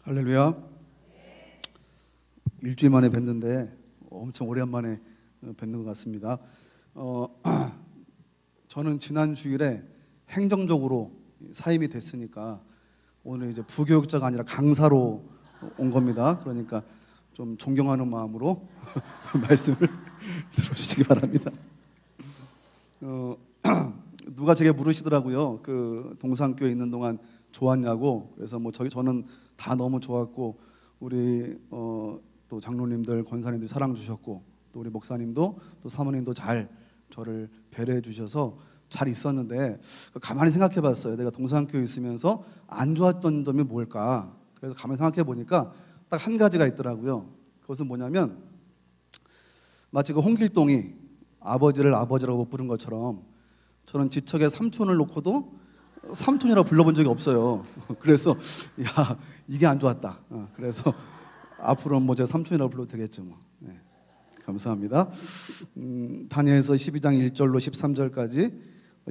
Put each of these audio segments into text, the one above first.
할렐루야. 일주일 만에 뵀는데 엄청 오랜만에 뵙는 것 같습니다. 저는 지난 주일에 행정적으로 사임이 됐으니까 오늘 이제 부교육자가 아니라 강사로 온 겁니다. 그러니까 좀 존경하는 마음으로 말씀을 들어주시기 바랍니다. 누가 제게 물으시더라고요. 그 동산교에 있는 동안 좋았냐고. 그래서 저는 다 너무 좋았고, 우리 또 장로님들, 권사님들 사랑 주셨고, 또 우리 목사님도 또 사모님도 잘 저를 배려해 주셔서 잘 있었는데, 가만히 생각해 봤어요. 내가 동산교에 있으면서 안 좋았던 점이 뭘까? 그래서 가만히 생각해 보니까 딱 한 가지가 있더라고요. 그것은 뭐냐면, 마치 그 홍길동이 아버지를 아버지라고 부른 것처럼 저는 지척에 삼촌을 놓고도 삼촌이라고 불러본 적이 없어요. 그래서 야, 이게 안 좋았다. 그래서 앞으로는 제가 삼촌이라고 불러도 되겠죠. 네. 감사합니다. 다니엘서 12장 1절로 13절까지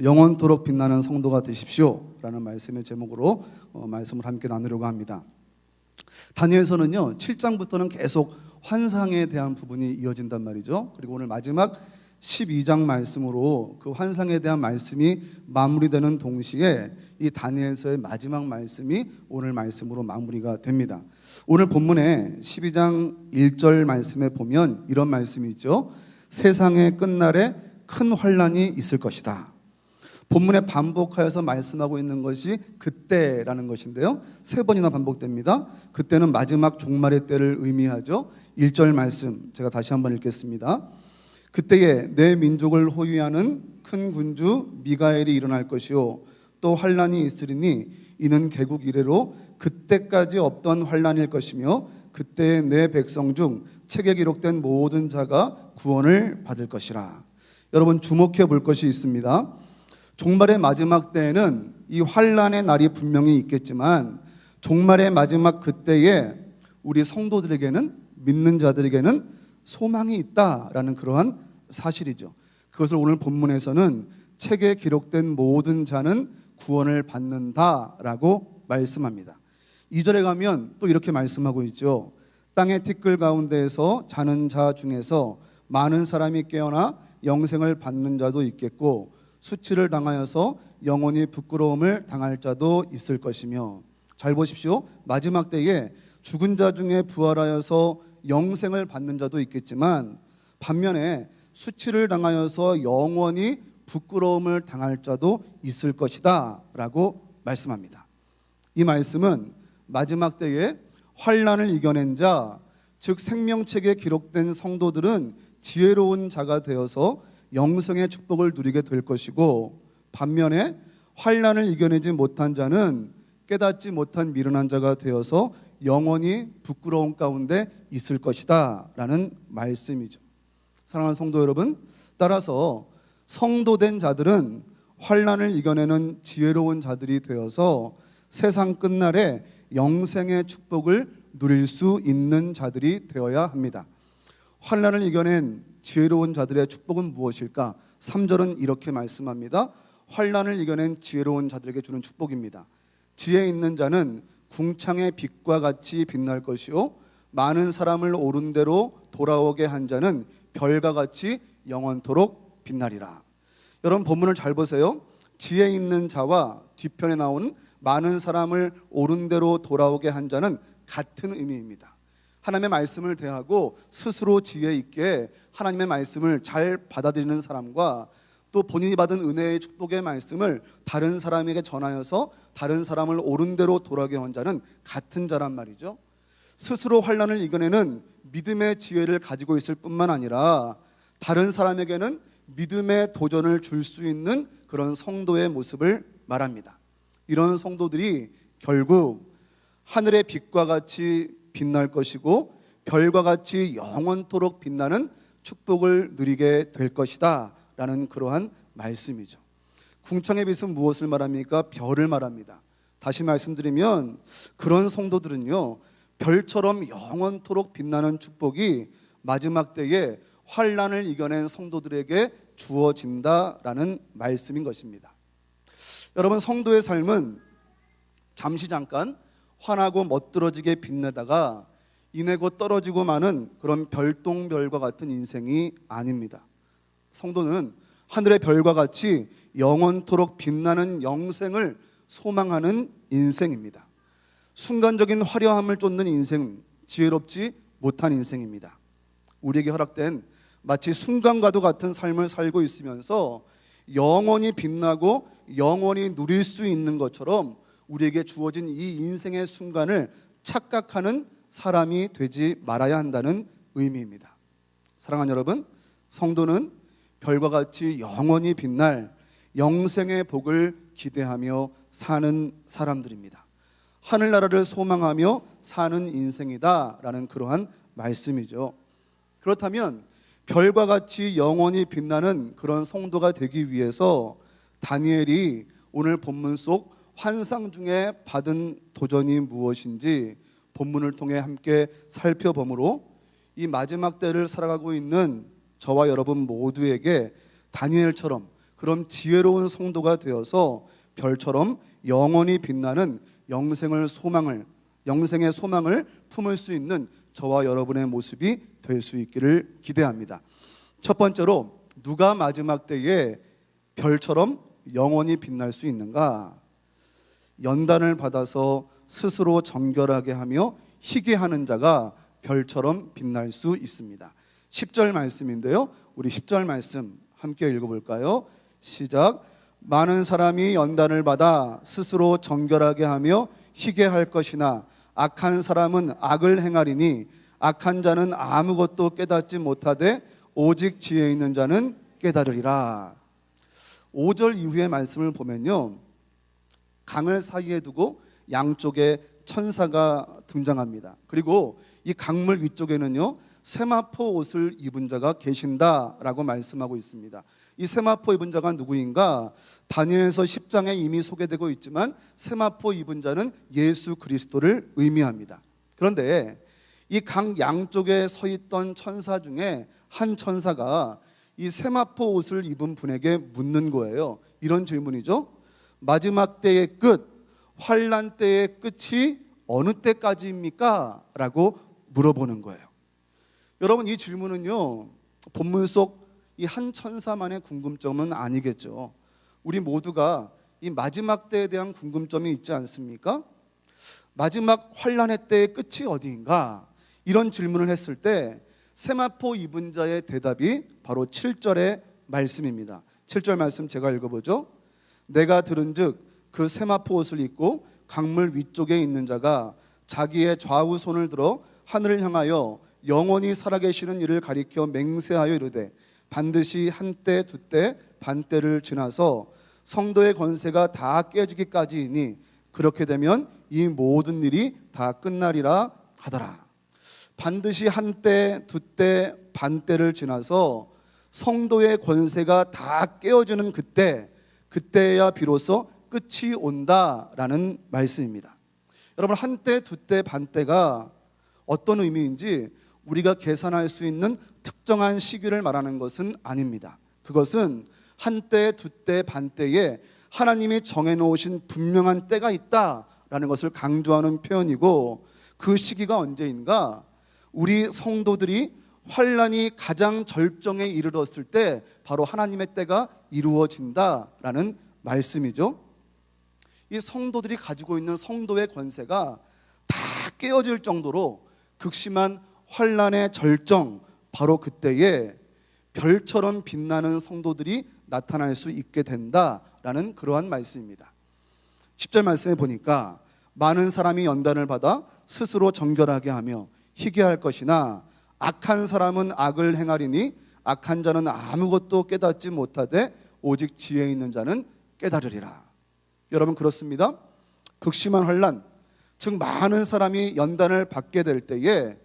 영원토록 빛나는 성도가 되십시오 라는 말씀의 제목으로 말씀을 함께 나누려고 합니다. 다니엘서는요, 7장부터는 계속 환상에 대한 부분이 이어진단 말이죠. 그리고 오늘 마지막 12장 말씀으로 그 환상에 대한 말씀이 마무리되는 동시에 이 다니엘서의 마지막 말씀이 오늘 말씀으로 마무리가 됩니다. 오늘 본문에 12장 1절 말씀에 보면 이런 말씀이 있죠. 세상의 끝날에 큰 환란이 있을 것이다. 본문에 반복하여서 말씀하고 있는 것이 그때라는 것인데요, 3번이나 반복됩니다. 그때는 마지막 종말의 때를 의미하죠. 1절 말씀 제가 다시 한번 읽겠습니다. 그때에 내 민족을 호위하는 큰 군주 미가엘이 일어날 것이요, 또 환란이 있으리니 이는 개국 이래로 그때까지 없던 환란일 것이며, 그때에 내 백성 중 책에 기록된 모든 자가 구원을 받을 것이라. 여러분, 주목해 볼 것이 있습니다. 종말의 마지막 때에는 이 환란의 날이 분명히 있겠지만, 종말의 마지막 그때에 우리 성도들에게는, 믿는 자들에게는 소망이 있다라는 그러한 사실이죠. 그것을 오늘 본문에서는 책에 기록된 모든 자는 구원을 받는다라고 말씀합니다. 2절에 가면 또 이렇게 말씀하고 있죠. 땅의 티끌 가운데에서 자는 자 중에서 많은 사람이 깨어나 영생을 받는 자도 있겠고, 수치를 당하여서 영원히 부끄러움을 당할 자도 있을 것이며. 잘 보십시오. 마지막 때에 죽은 자 중에 부활하여서 영생을 받는 자도 있겠지만, 반면에 수치를 당하여서 영원히 부끄러움을 당할 자도 있을 것이다 라고 말씀합니다. 이 말씀은 마지막 때에 환란을 이겨낸 자, 즉 생명책에 기록된 성도들은 지혜로운 자가 되어서 영생의 축복을 누리게 될 것이고, 반면에 환란을 이겨내지 못한 자는 깨닫지 못한 미련한 자가 되어서 영원히 부끄러움 가운데 있을 것이다 라는 말씀이죠. 사랑하는 성도 여러분, 따라서 성도된 자들은 환란을 이겨내는 지혜로운 자들이 되어서 세상 끝날에 영생의 축복을 누릴 수 있는 자들이 되어야 합니다. 환란을 이겨낸 지혜로운 자들의 축복은 무엇일까? 3절은 이렇게 말씀합니다. 환란을 이겨낸 지혜로운 자들에게 주는 축복입니다. 지혜 있는 자는 궁창의 빛과 같이 빛날 것이요, 많은 사람을 옳은 대로 돌아오게 한 자는 별과 같이 영원토록 빛나리라. 여러분, 본문을 잘 보세요. 지혜 있는 자와 뒤편에 나오는 많은 사람을 옳은 대로 돌아오게 한 자는 같은 의미입니다. 하나님의 말씀을 대하고 스스로 지혜 있게 하나님의 말씀을 잘 받아들이는 사람과, 또 본인이 받은 은혜의 축복의 말씀을 다른 사람에게 전하여서 다른 사람을 옳은 대로 돌아오게 한 자는 같은 자란 말이죠. 스스로 환란을 이겨내는 믿음의 지혜를 가지고 있을 뿐만 아니라 다른 사람에게는 믿음의 도전을 줄 수 있는 그런 성도의 모습을 말합니다. 이런 성도들이 결국 하늘의 빛과 같이 빛날 것이고, 별과 같이 영원토록 빛나는 축복을 누리게 될 것이다 라는 그러한 말씀이죠. 궁창의 빛은 무엇을 말합니까? 별을 말합니다. 다시 말씀드리면 그런 성도들은요, 별처럼 영원토록 빛나는 축복이 마지막 때에 환란을 이겨낸 성도들에게 주어진다라는 말씀인 것입니다. 여러분, 성도의 삶은 잠시 잠깐 환하고 멋들어지게 빛내다가 인해고 떨어지고 마는 그런 별똥별과 같은 인생이 아닙니다. 성도는 하늘의 별과 같이 영원토록 빛나는 영생을 소망하는 인생입니다. 순간적인 화려함을 쫓는 인생은 지혜롭지 못한 인생입니다. 우리에게 허락된 마치 순간과도 같은 삶을 살고 있으면서 영원히 빛나고 영원히 누릴 수 있는 것처럼 우리에게 주어진 이 인생의 순간을 착각하는 사람이 되지 말아야 한다는 의미입니다. 사랑하는 여러분, 성도는 별과 같이 영원히 빛날 영생의 복을 기대하며 사는 사람들입니다. 하늘나라를 소망하며 사는 인생이다라는 그러한 말씀이죠. 그렇다면 별과 같이 영원히 빛나는 그런 성도가 되기 위해서 다니엘이 오늘 본문 속 환상 중에 받은 도전이 무엇인지 본문을 통해 함께 살펴보므로 이 마지막 때를 살아가고 있는 저와 여러분 모두에게 다니엘처럼 그런 지혜로운 성도가 되어서 별처럼 영원히 빛나는 영생의 소망을 품을 수 있는 저와 여러분의 모습이 될 수 있기를 기대합니다. 첫 번째로, 누가 마지막 때에 별처럼 영원히 빛날 수 있는가? 연단을 받아서 스스로 정결하게 하며 희게하는 자가 별처럼 빛날 수 있습니다. 10절 말씀인데요, 우리 10절 말씀 함께 읽어볼까요? 시작. 많은 사람이 연단을 받아 스스로 정결하게 하며 희게할 것이나 악한 사람은 악을 행하리니 악한 자는 아무것도 깨닫지 못하되 오직 지혜 있는 자는 깨달으리라. 5절 이후의 말씀을 보면요, 강을 사이에 두고 양쪽에 천사가 등장합니다. 그리고 이 강물 위쪽에는요, 세마포 옷을 입은 자가 계신다라고 말씀하고 있습니다. 이 세마포 입은 자가 누구인가? 다니엘서 10장에 이미 소개되고 있지만 세마포 입은 자는 예수 그리스도를 의미합니다. 그런데 이 강 양쪽에 서 있던 천사 중에 한 천사가 이 세마포 옷을 입은 분에게 묻는 거예요. 이런 질문이죠. 마지막 때의 끝, 환난 때의 끝이 어느 때까지입니까? 라고 물어보는 거예요. 여러분, 이 질문은요, 본문 속 이 한 천사만의 궁금점은 아니겠죠. 우리 모두가 이 마지막 때에 대한 궁금점이 있지 않습니까? 마지막 환난의 때의 끝이 어디인가? 이런 질문을 했을 때 세마포 입은 자의 대답이 바로 7절의 말씀입니다. 7절 말씀 제가 읽어보죠. 내가 들은즉 그 세마포 옷을 입고 강물 위쪽에 있는 자가 자기의 좌우 손을 들어 하늘을 향하여 영원히 살아계시는 이를 가리켜 맹세하여 이르되 반드시 한때 두때 반때를 지나서 성도의 권세가 다 깨지기까지이니 그렇게 되면 이 모든 일이 다 끝나리라 하더라. 반드시 한때 두때 반때를 지나서 성도의 권세가 다 깨어지는 그때야 비로소 끝이 온다라는 말씀입니다. 여러분, 한때 두때 반때가 어떤 의미인지 우리가 계산할 수 있는 특정한 시기를 말하는 것은 아닙니다. 그것은 한때 두때 반때에 하나님이 정해놓으신 분명한 때가 있다라는 것을 강조하는 표현이고, 그 시기가 언제인가? 우리 성도들이 환난이 가장 절정에 이르렀을 때 바로 하나님의 때가 이루어진다라는 말씀이죠. 이 성도들이 가지고 있는 성도의 권세가 다 깨어질 정도로 극심한 환난의 절정, 바로 그때에 별처럼 빛나는 성도들이 나타날 수 있게 된다라는 그러한 말씀입니다. 10절 말씀에 보니까 많은 사람이 연단을 받아 스스로 정결하게 하며 희게할 것이나 악한 사람은 악을 행하리니 악한 자는 아무것도 깨닫지 못하되 오직 지혜 있는 자는 깨달으리라. 여러분, 그렇습니다. 극심한 환난, 즉 많은 사람이 연단을 받게 될 때에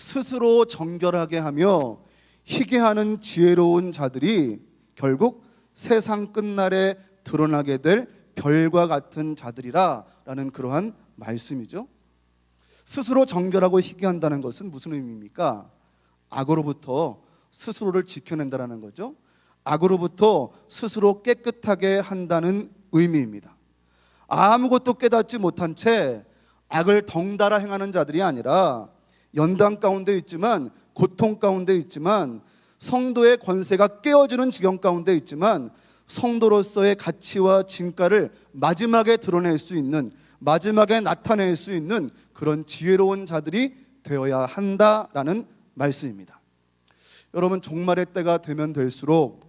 스스로 정결하게 하며 희게하는 지혜로운 자들이 결국 세상 끝날에 드러나게 될 별과 같은 자들이라라는 그러한 말씀이죠. 스스로 정결하고 희게한다는 것은 무슨 의미입니까? 악으로부터 스스로를 지켜낸다는 거죠. 악으로부터 스스로 깨끗하게 한다는 의미입니다. 아무것도 깨닫지 못한 채 악을 덩달아 행하는 자들이 아니라 연단 가운데 있지만, 고통 가운데 있지만, 성도의 권세가 깨어지는 지경 가운데 있지만 성도로서의 가치와 진가를 마지막에 드러낼 수 있는, 마지막에 나타낼 수 있는 그런 지혜로운 자들이 되어야 한다라는 말씀입니다. 여러분, 종말의 때가 되면 될수록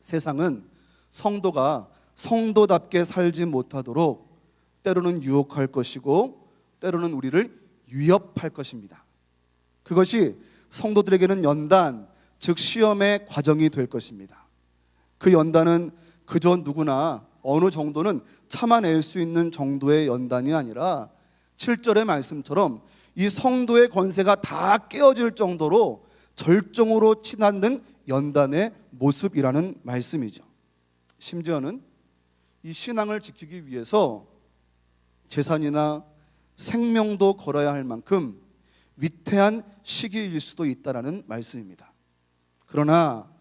세상은 성도가 성도답게 살지 못하도록 때로는 유혹할 것이고 때로는 우리를 위협할 것입니다. 그것이 성도들에게는 연단, 즉 시험의 과정이 될 것입니다. 그 연단은 그저 누구나 어느 정도는 참아낼 수 있는 정도의 연단이 아니라 7절의 말씀처럼 이 성도의 권세가 다 깨어질 정도로 절정으로 치닫는 연단의 모습이라는 말씀이죠. 심지어는 이 신앙을 지키기 위해서 재산이나 생명도 걸어야 할 만큼 위태한 시기일 수도 있다라는 말씀입니다. 그러나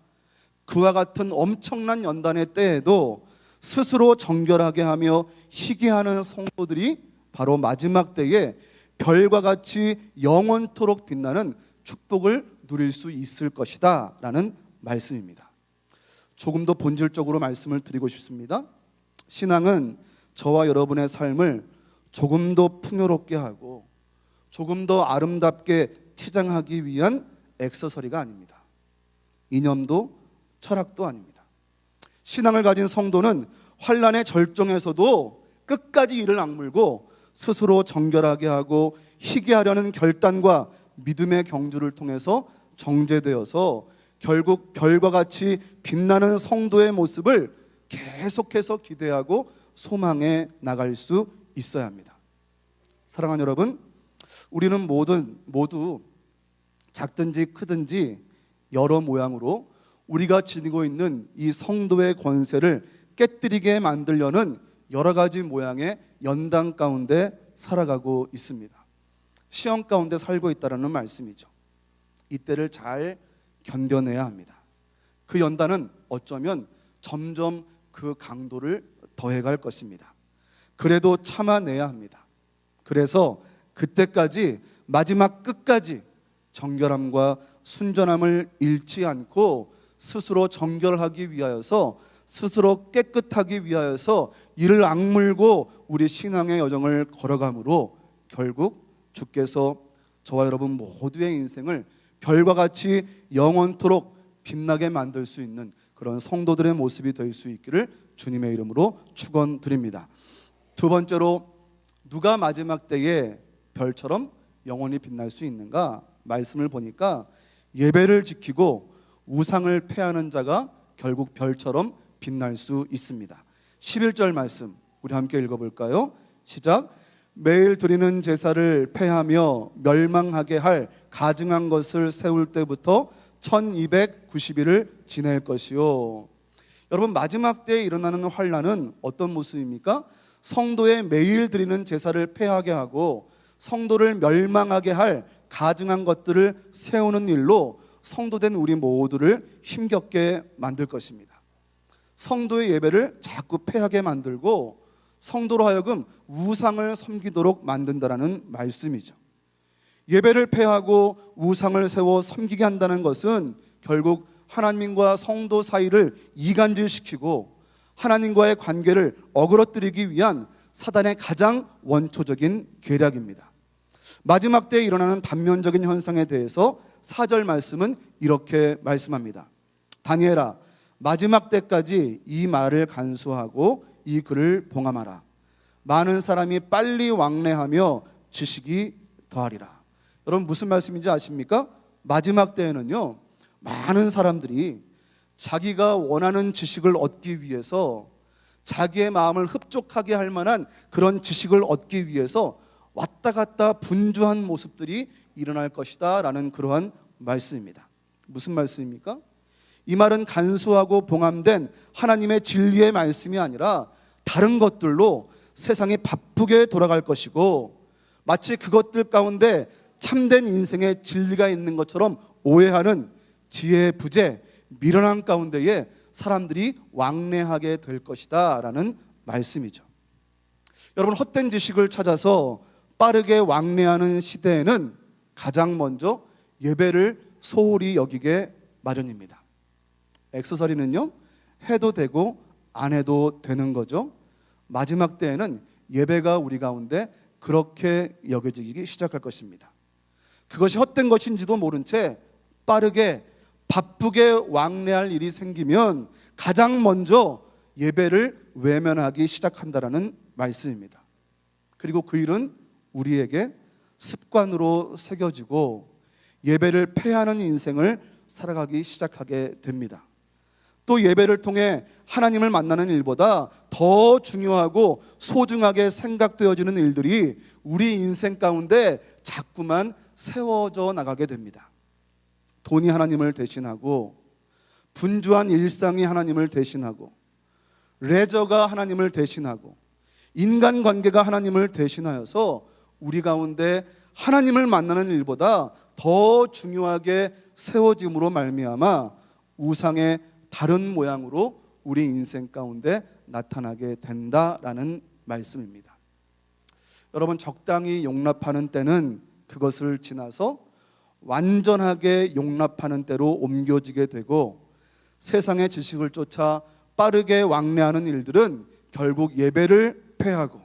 그와 같은 엄청난 연단의 때에도 스스로 정결하게 하며 희귀하는 성도들이 바로 마지막 때에 별과 같이 영원토록 빛나는 축복을 누릴 수 있을 것이다 라는 말씀입니다. 조금 더 본질적으로 말씀을 드리고 싶습니다. 신앙은 저와 여러분의 삶을 조금 더 풍요롭게 하고 조금 더 아름답게 치장하기 위한 액세서리가 아닙니다. 이념도 철학도 아닙니다. 신앙을 가진 성도는 환난의 절정에서도 끝까지 이를 악물고 스스로 정결하게 하고 희귀하려는 결단과 믿음의 경주를 통해서 정제되어서 결국 별과 같이 빛나는 성도의 모습을 계속해서 기대하고 소망해 나갈 수 있어야 합니다. 사랑하는 여러분, 우리는 모두 작든지 크든지 여러 모양으로 우리가 지니고 있는 이 성도의 권세를 깨뜨리게 만들려는 여러 가지 모양의 연단 가운데 살아가고 있습니다. 시험 가운데 살고 있다는 말씀이죠. 이때를 잘 견뎌내야 합니다. 그 연단은 어쩌면 점점 그 강도를 더해갈 것입니다. 그래도 참아내야 합니다. 그래서 그때까지 마지막 끝까지 정결함과 순전함을 잃지 않고 스스로 정결하기 위하여서, 스스로 깨끗하기 위하여서 이를 악물고 우리 신앙의 여정을 걸어가므로 결국 주께서 저와 여러분 모두의 인생을 별과 같이 영원토록 빛나게 만들 수 있는 그런 성도들의 모습이 될 수 있기를 주님의 이름으로 축원드립니다. 두 번째로, 누가 마지막 때에 별처럼 영원히 빛날 수 있는가? 말씀을 보니까 예배를 지키고 우상을 폐하는 자가 결국 별처럼 빛날 수 있습니다. 11절 말씀 우리 함께 읽어볼까요? 시작. 매일 드리는 제사를 폐하며 멸망하게 할 가증한 것을 세울 때부터 1290일을 지낼 것이요. 여러분, 마지막 때에 일어나는 환난은 어떤 모습입니까? 성도의 매일 드리는 제사를 폐하게 하고 성도를 멸망하게 할 가증한 것들을 세우는 일로 성도된 우리 모두를 힘겹게 만들 것입니다. 성도의 예배를 자꾸 폐하게 만들고 성도로 하여금 우상을 섬기도록 만든다라는 말씀이죠. 예배를 폐하고 우상을 세워 섬기게 한다는 것은 결국 하나님과 성도 사이를 이간질시키고 하나님과의 관계를 어그러뜨리기 위한 사단의 가장 원초적인 계략입니다. 마지막 때에 일어나는 단면적인 현상에 대해서 4절 말씀은 이렇게 말씀합니다. 다니엘아, 마지막 때까지 이 말을 간수하고 이 글을 봉함하라. 많은 사람이 빨리 왕래하며 지식이 더하리라. 여러분, 무슨 말씀인지 아십니까? 마지막 때에는요, 많은 사람들이 자기가 원하는 지식을 얻기 위해서, 자기의 마음을 흡족하게 할 만한 그런 지식을 얻기 위해서 왔다 갔다 분주한 모습들이 일어날 것이다 라는 그러한 말씀입니다. 무슨 말씀입니까? 이 말은 간수하고 봉함된 하나님의 진리의 말씀이 아니라 다른 것들로 세상이 바쁘게 돌아갈 것이고, 마치 그것들 가운데 참된 인생의 진리가 있는 것처럼 오해하는 지혜의 부재, 미련한 가운데에 사람들이 왕래하게 될 것이다 라는 말씀이죠. 여러분, 헛된 지식을 찾아서 빠르게 왕래하는 시대에는 가장 먼저 예배를 소홀히 여기게 마련입니다. 액세서리는요, 해도 되고 안 해도 되는 거죠. 마지막 때에는 예배가 우리 가운데 그렇게 여겨지기 시작할 것입니다. 그것이 헛된 것인지도 모른 채 빠르게 바쁘게 왕래할 일이 생기면 가장 먼저 예배를 외면하기 시작한다라는 말씀입니다. 그리고 그 일은 우리에게 습관으로 새겨지고 예배를 폐하는 인생을 살아가기 시작하게 됩니다. 또 예배를 통해 하나님을 만나는 일보다 더 중요하고 소중하게 생각되어지는 일들이 우리 인생 가운데 자꾸만 세워져 나가게 됩니다. 돈이 하나님을 대신하고, 분주한 일상이 하나님을 대신하고, 레저가 하나님을 대신하고, 인간관계가 하나님을 대신하여서 우리 가운데 하나님을 만나는 일보다 더 중요하게 세워짐으로 말미암아 우상의 다른 모양으로 우리 인생 가운데 나타나게 된다라는 말씀입니다. 여러분, 적당히 용납하는 때는 그것을 지나서 완전하게 용납하는 때로 옮겨지게 되고, 세상의 지식을 쫓아 빠르게 왕래하는 일들은 결국 예배를 폐하고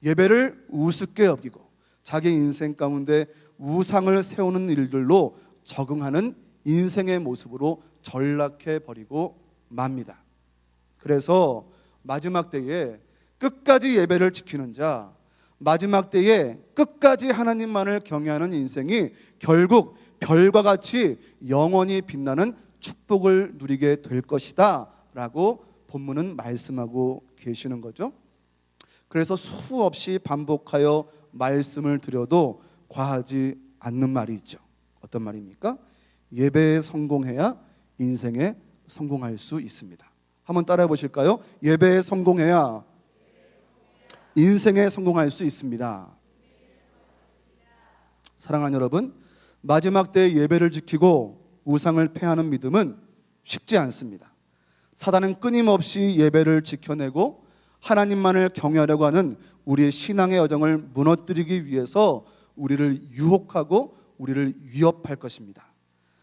예배를 우습게 여기고 자기 인생 가운데 우상을 세우는 일들로 적응하는 인생의 모습으로 전락해 버리고 맙니다. 그래서 마지막 때에 끝까지 예배를 지키는 자, 마지막 때에 끝까지 하나님만을 경외하는 인생이 결국 별과 같이 영원히 빛나는 축복을 누리게 될 것이다 라고 본문은 말씀하고 계시는 거죠. 그래서 수없이 반복하여 말씀을 드려도 과하지 않는 말이 있죠. 어떤 말입니까? 예배에 성공해야 인생에 성공할 수 있습니다. 한번 따라해 보실까요? 예배에 성공해야 인생에 성공할 수 있습니다. 사랑하는 여러분, 마지막 때에 예배를 지키고 우상을 폐하는 믿음은 쉽지 않습니다. 사단은 끊임없이 예배를 지켜내고 하나님만을 경외하려고 하는 우리의 신앙의 여정을 무너뜨리기 위해서 우리를 유혹하고 우리를 위협할 것입니다.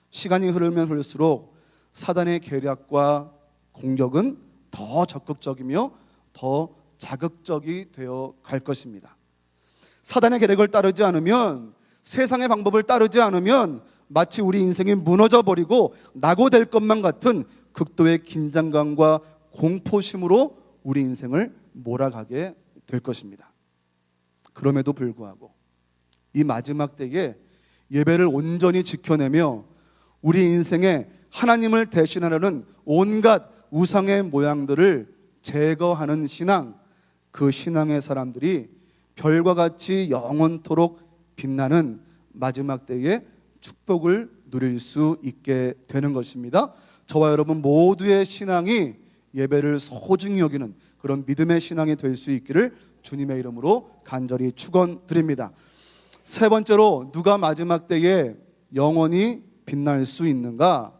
시간이 흐르면 흐를수록 사단의 계략과 공격은 더 적극적이며 더 자극적이 되어 갈 것입니다. 사단의 계략을 따르지 않으면, 세상의 방법을 따르지 않으면 마치 우리 인생이 무너져 버리고 낙오될 것만 같은 극도의 긴장감과 공포심으로 우리 인생을 몰아가게 될 것입니다. 그럼에도 불구하고 이 마지막 때에 예배를 온전히 지켜내며 우리 인생에 하나님을 대신하려는 온갖 우상의 모양들을 제거하는 신앙, 그 신앙의 사람들이 별과 같이 영원토록 빛나는 마지막 때에 축복을 누릴 수 있게 되는 것입니다. 저와 여러분 모두의 신앙이 예배를 소중히 여기는 그런 믿음의 신앙이 될 수 있기를 주님의 이름으로 간절히 축원드립니다. 세 번째로, 누가 마지막 때에 영원히 빛날 수 있는가?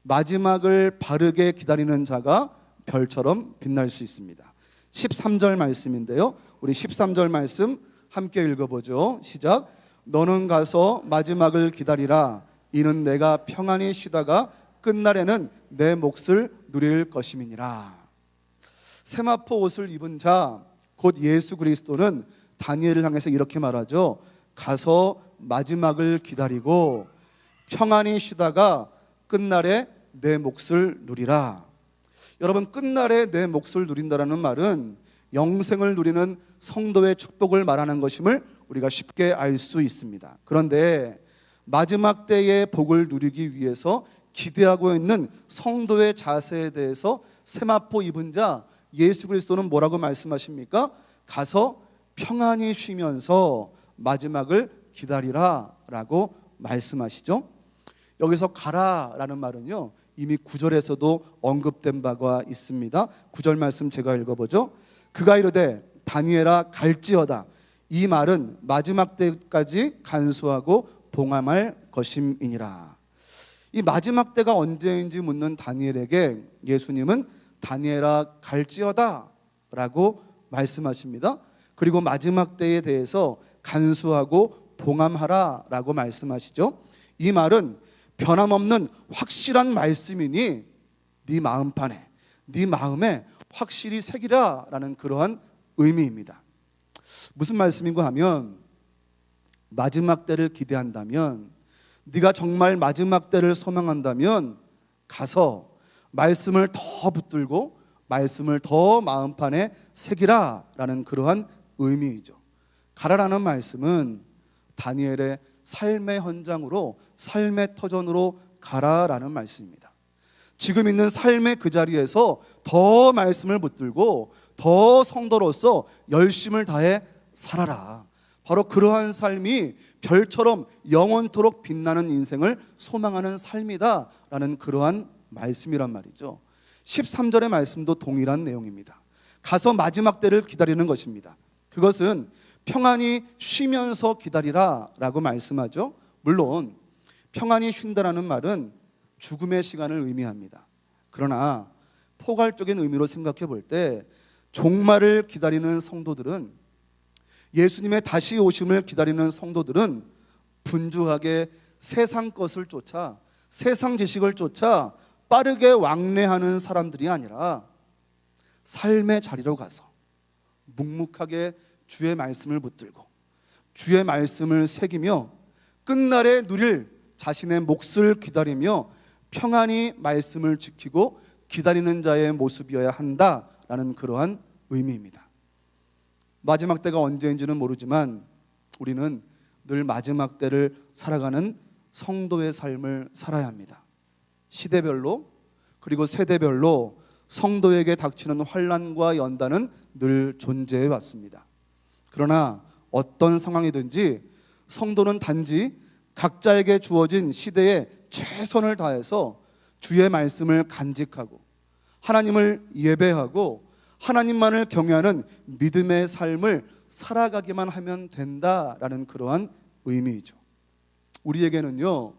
마지막을 바르게 기다리는 자가 별처럼 빛날 수 있습니다. 13절 말씀인데요, 우리 13절 말씀 함께 읽어보죠. 시작. 너는 가서 마지막을 기다리라. 이는 내가 평안히 쉬다가 끝날에는 내 몫을 누릴 것임이니라. 세마포 옷을 입은 자, 곧 예수 그리스도는 다니엘을 향해서 이렇게 말하죠. 가서 마지막을 기다리고 평안히 쉬다가 끝날에 내 몫을 누리라. 여러분, 끝날에 내 몫을 누린다라는 말은 영생을 누리는 성도의 축복을 말하는 것임을 우리가 쉽게 알 수 있습니다. 그런데 마지막 때의 복을 누리기 위해서 기대하고 있는 성도의 자세에 대해서 세마포 입은 자 예수 그리스도는 뭐라고 말씀하십니까? 가서 평안히 쉬면서 마지막을 기다리라 라고 말씀하시죠. 여기서 가라라는 말은요, 이미 9절에서도 언급된 바가 있습니다. 9절 말씀 제가 읽어보죠. 그가 이르되 다니엘아 갈지어다. 이 말은 마지막 때까지 간수하고 봉함할 것임이니라. 이 마지막 때가 언제인지 묻는 다니엘에게 예수님은 다니엘아 갈지어다 라고 말씀하십니다. 그리고 마지막 때에 대해서 간수하고 봉함하라라고 말씀하시죠. 이 말은 변함없는 확실한 말씀이니 네 마음판에, 네 마음에 확실히 새기라라는 그러한 의미입니다. 무슨 말씀인가 하면 마지막 때를 기대한다면, 네가 정말 마지막 때를 소망한다면 가서 말씀을 더 붙들고 말씀을 더 마음판에 새기라라는 그러한 의미이죠. 가라라는 말씀은 다니엘의 삶의 현장으로, 삶의 터전으로 가라라는 말씀입니다. 지금 있는 삶의 그 자리에서 더 말씀을 붙들고 더 성도로서 열심을 다해 살아라. 바로 그러한 삶이 별처럼 영원토록 빛나는 인생을 소망하는 삶이다라는 그러한 말씀이란 말이죠. 13절의 말씀도 동일한 내용입니다. 가서 마지막 때를 기다리는 것입니다. 그것은 평안히 쉬면서 기다리라 라고 말씀하죠. 물론 평안히 쉰다라는 말은 죽음의 시간을 의미합니다. 그러나 포괄적인 의미로 생각해 볼 때 종말을 기다리는 성도들은, 예수님의 다시 오심을 기다리는 성도들은 분주하게 세상 것을 쫓아, 세상 지식을 쫓아 빠르게 왕래하는 사람들이 아니라 삶의 자리로 가서 묵묵하게 주의 말씀을 붙들고 주의 말씀을 새기며 끝날에 누릴 자신의 몫을 기다리며 평안히 말씀을 지키고 기다리는 자의 모습이어야 한다라는 그러한 의미입니다. 마지막 때가 언제인지는 모르지만 우리는 늘 마지막 때를 살아가는 성도의 삶을 살아야 합니다. 시대별로 그리고 세대별로 성도에게 닥치는 환난과 연단은 늘 존재해 왔습니다. 그러나 어떤 상황이든지 성도는 단지 각자에게 주어진 시대에 최선을 다해서 주의 말씀을 간직하고 하나님을 예배하고 하나님만을 경외하는 믿음의 삶을 살아가기만 하면 된다라는 그러한 의미이죠. 우리에게는요,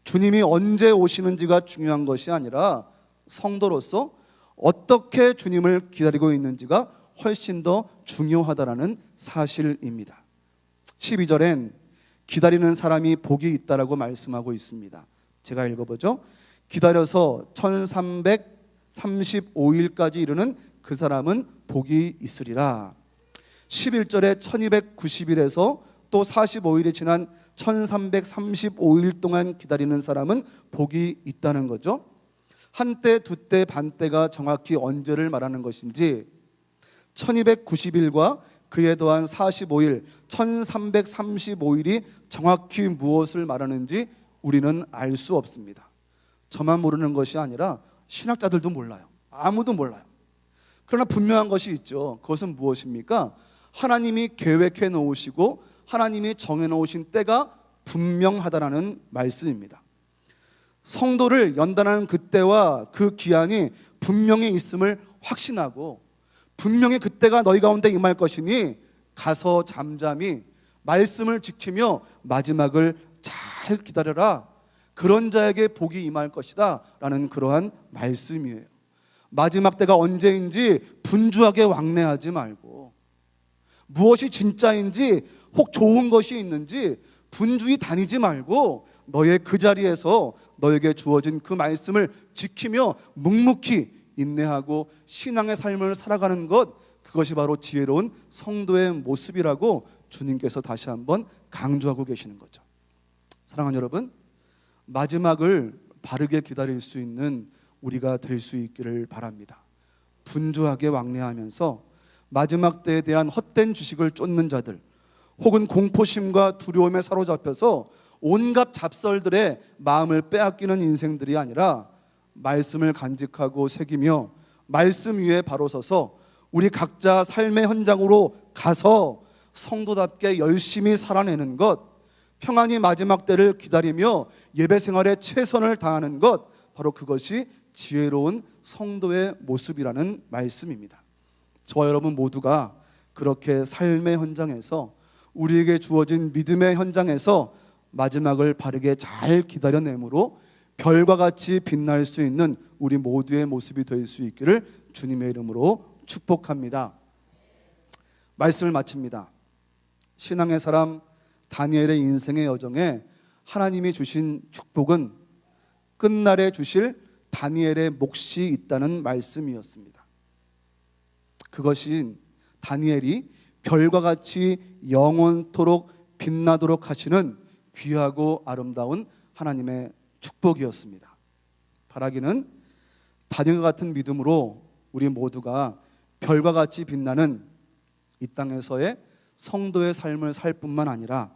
주님이 언제 오시는지가 중요한 것이 아니라 성도로서 어떻게 주님을 기다리고 있는지가 훨씬 더 중요하다라는 사실입니다. 12절엔 기다리는 사람이 복이 있다라고 말씀하고 있습니다. 제가 읽어보죠. 기다려서 1335일까지 이르는 그 사람은 복이 있으리라. 11절에 1290일에서 또 45일이 지난 1335일 동안 기다리는 사람은 복이 있다는 거죠. 한때, 두때, 반때가 정확히 언제를 말하는 것인지 1290일과 그에 더한 45일, 1335일이 정확히 무엇을 말하는지 우리는 알 수 없습니다. 저만 모르는 것이 아니라 신학자들도 몰라요. 아무도 몰라요. 그러나 분명한 것이 있죠. 그것은 무엇입니까? 하나님이 계획해 놓으시고 하나님이 정해 놓으신 때가 분명하다라는 말씀입니다. 성도를 연단하는 그때와 그 기한이 분명히 있음을 확신하고 분명히 그때가 너희 가운데 임할 것이니 가서 잠잠히 말씀을 지키며 마지막을 잘 기다려라. 그런 자에게 복이 임할 것이다 라는 그러한 말씀이에요. 마지막 때가 언제인지 분주하게 왕래하지 말고 무엇이 진짜인지 혹 좋은 것이 있는지 분주히 다니지 말고 너의 그 자리에서 너에게 주어진 그 말씀을 지키며 묵묵히 인내하고 신앙의 삶을 살아가는 것, 그것이 바로 지혜로운 성도의 모습이라고 주님께서 다시 한번 강조하고 계시는 거죠. 사랑하는 여러분, 마지막을 바르게 기다릴 수 있는 우리가 될 수 있기를 바랍니다. 분주하게 왕래하면서 마지막 때에 대한 헛된 지식을 쫓는 자들, 혹은 공포심과 두려움에 사로잡혀서 온갖 잡설들의 마음을 빼앗기는 인생들이 아니라 말씀을 간직하고 새기며 말씀 위에 바로 서서 우리 각자 삶의 현장으로 가서 성도답게 열심히 살아내는 것, 평안히 마지막 때를 기다리며 예배 생활에 최선을 다하는 것, 바로 그것이 지혜로운 성도의 모습이라는 말씀입니다. 저와 여러분 모두가 그렇게 삶의 현장에서, 우리에게 주어진 믿음의 현장에서 마지막을 바르게 잘 기다려내므로 별과 같이 빛날 수 있는 우리 모두의 모습이 될 수 있기를 주님의 이름으로 축복합니다. 말씀을 마칩니다. 신앙의 사람 다니엘의 인생의 여정에 하나님이 주신 축복은 끝날에 주실 다니엘의 몫이 있다는 말씀이었습니다. 그것이 다니엘이 별과 같이 영원토록 빛나도록 하시는 귀하고 아름다운 하나님의 축복이었습니다. 바라기는 다니엘과 같은 믿음으로 우리 모두가 별과 같이 빛나는 이 땅에서의 성도의 삶을 살 뿐만 아니라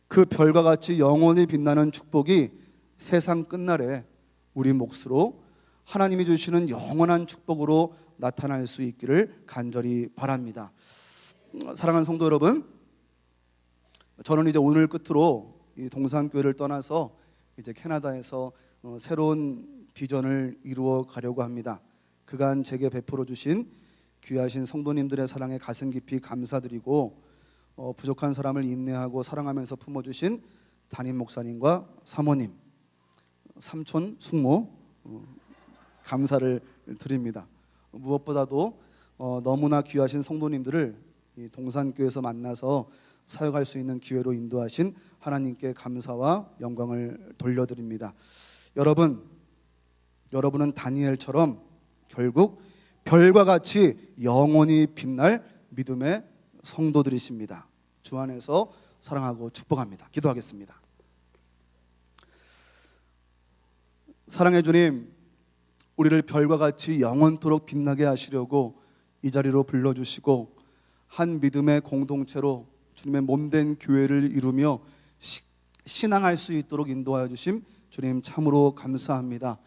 그 별과 같이 영원히 빛나는 축복이 세상 끝날에 우리 몫으로 하나님이 주시는 영원한 축복으로 나타날 수 있기를 간절히 바랍니다. 사랑하는 성도 여러분, 저는 이제 오늘 끝으로 이 동산교회를 떠나서 이제 캐나다에서 새로운 비전을 이루어 가려고 합니다. 그간 제게 베풀어 주신 귀하신 성도님들의 사랑에 가슴 깊이 감사드리고 부족한 사람을 인내하고 사랑하면서 품어주신 담임 목사님과 사모님, 삼촌, 숙모 감사를 드립니다. 무엇보다도 너무나 귀하신 성도님들을 이 동산교회에서 만나서 사역할 수 있는 기회로 인도하신 하나님께 감사와 영광을 돌려드립니다. 여러분은 다니엘처럼 결국 별과 같이 영원히 빛날 믿음의 성도들이십니다. 주 안에서 사랑하고 축복합니다. 기도하겠습니다. 사랑의 주님, 우리를 별과 같이 영원토록 빛나게 하시려고 이 자리로 불러주시고 한 믿음의 공동체로 주님의 몸된 교회를 이루며 신앙할 수 있도록 인도하여 주심 주님 참으로 감사합니다.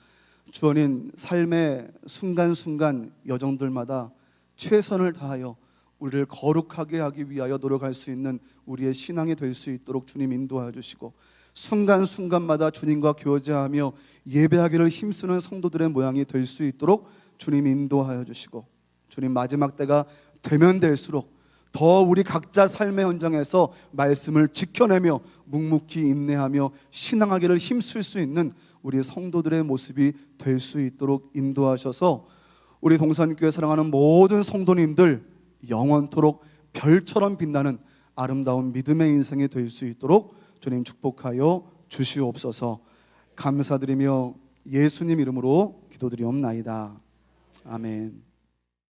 주원인 삶의 순간순간 여정들마다 최선을 다하여 우리를 거룩하게 하기 위하여 노력할 수 있는 우리의 신앙이 될 수 있도록 주님 인도하여 주시고 순간순간마다 주님과 교제하며 예배하기를 힘쓰는 성도들의 모양이 될 수 있도록 주님 인도하여 주시고 주님 마지막 때가 되면 될수록 더 우리 각자 삶의 현장에서 말씀을 지켜내며 묵묵히 인내하며 신앙하기를 힘쓸 수 있는 우리 성도들의 모습이 될 수 있도록 인도하셔서 우리 동산교회 사랑하는 모든 성도님들 영원토록 별처럼 빛나는 아름다운 믿음의 인생이 될 수 있도록 주님 축복하여 주시옵소서. 감사드리며 예수님 이름으로 기도드리옵나이다. 아멘.